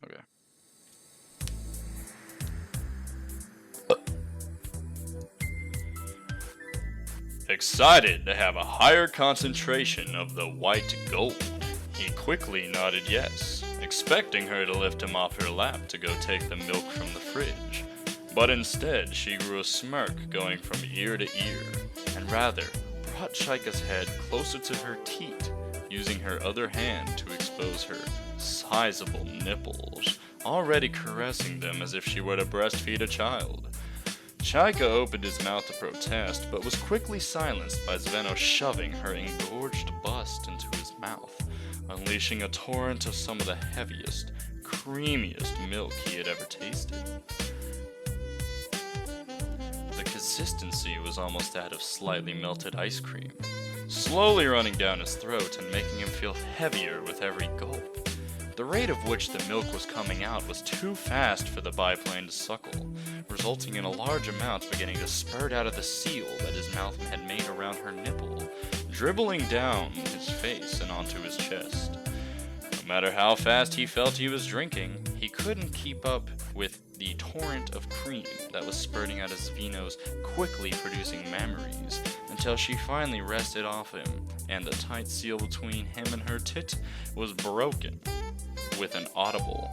Okay. Excited to have a higher concentration of the white gold, he quickly nodded yes, expecting her to lift him off her lap to go take the milk from the fridge. But instead, she grew a smirk going from ear to ear, and rather brought Chaika's head closer to her teat, using her other hand to expose her sizable nipples, already caressing them as if she were to breastfeed a child. Chaika opened his mouth to protest, but was quickly silenced by Zveno shoving her engorged bust into his mouth, unleashing a torrent of some of the heaviest, creamiest milk he had ever tasted. The consistency was almost that of slightly melted ice cream, slowly running down his throat and making him feel heavier with every gulp. The rate of which the milk was coming out was too fast for the biplane to suckle, resulting in a large amount beginning to spurt out of the seal that his mouth had made around her nipple, dribbling down his face and onto his chest. No matter how fast he felt he was drinking, he couldn't keep up with the torrent of cream that was spurting out of Zveno's quickly producing mammaries, until she finally rested off him, and the tight seal between him and her tit was broken with an audible.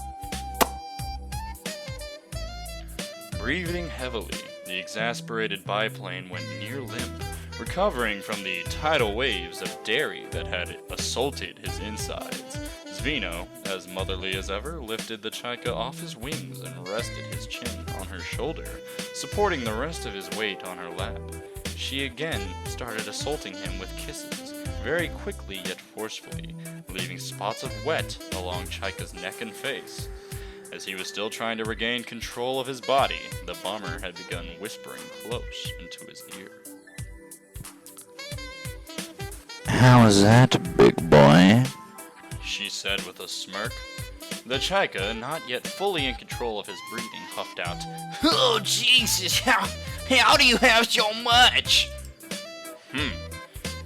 Breathing heavily, the exasperated biplane went near limp, recovering from the tidal waves of dairy that had assaulted his insides. Zveno, as motherly as ever, lifted the Chaika off his wings and rested his chin on her shoulder, supporting the rest of his weight on her lap. She again started assaulting him with kisses, very quickly yet forcefully, leaving spots of wet along Chaika's neck and face. As he was still trying to regain control of his body, the bomber had begun whispering close into his ear. How was that, big boy? She said with a smirk. The Chaika, not yet fully in control of his breathing, huffed out, Oh, Jesus, how do you have so much?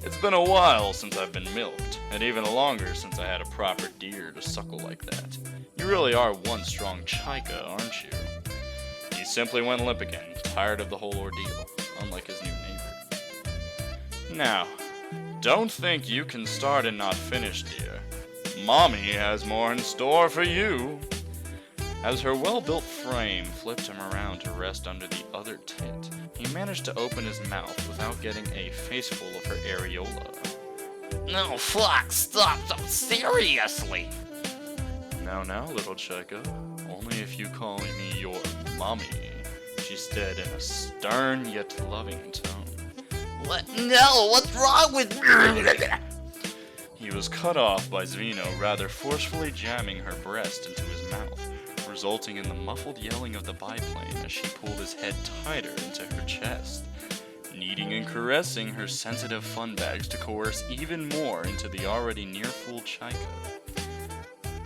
It's been a while since I've been milked, and even longer since I had a proper deer to suckle like that. You really are one strong Chaika, aren't you? He simply went limp again, tired of the whole ordeal, unlike his new neighbor. Now, don't think you can start and not finish, dear. Mommy has more in store for you. As her well-built frame flipped him around to rest under the other tit, he managed to open his mouth without getting a faceful of her areola. No, fuck, stop, seriously. Now, little Chaika, only if you call me your mommy, she said in a stern yet loving tone. What? No, what's wrong with me? He was cut off by Zveno rather forcefully jamming her breast into his mouth, resulting in the muffled yelling of the biplane as she pulled his head tighter into her chest, kneading and caressing her sensitive fun bags to coerce even more into the already near-full Chaika.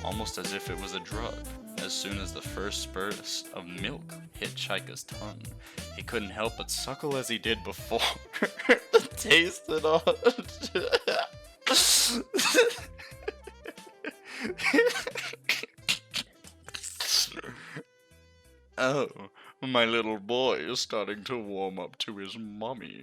Almost as if it was a drug, as soon as the first spurts of milk hit Chaika's tongue, he couldn't help but suckle as he did before. The taste and all. Oh, my little boy is starting to warm up to his mommy.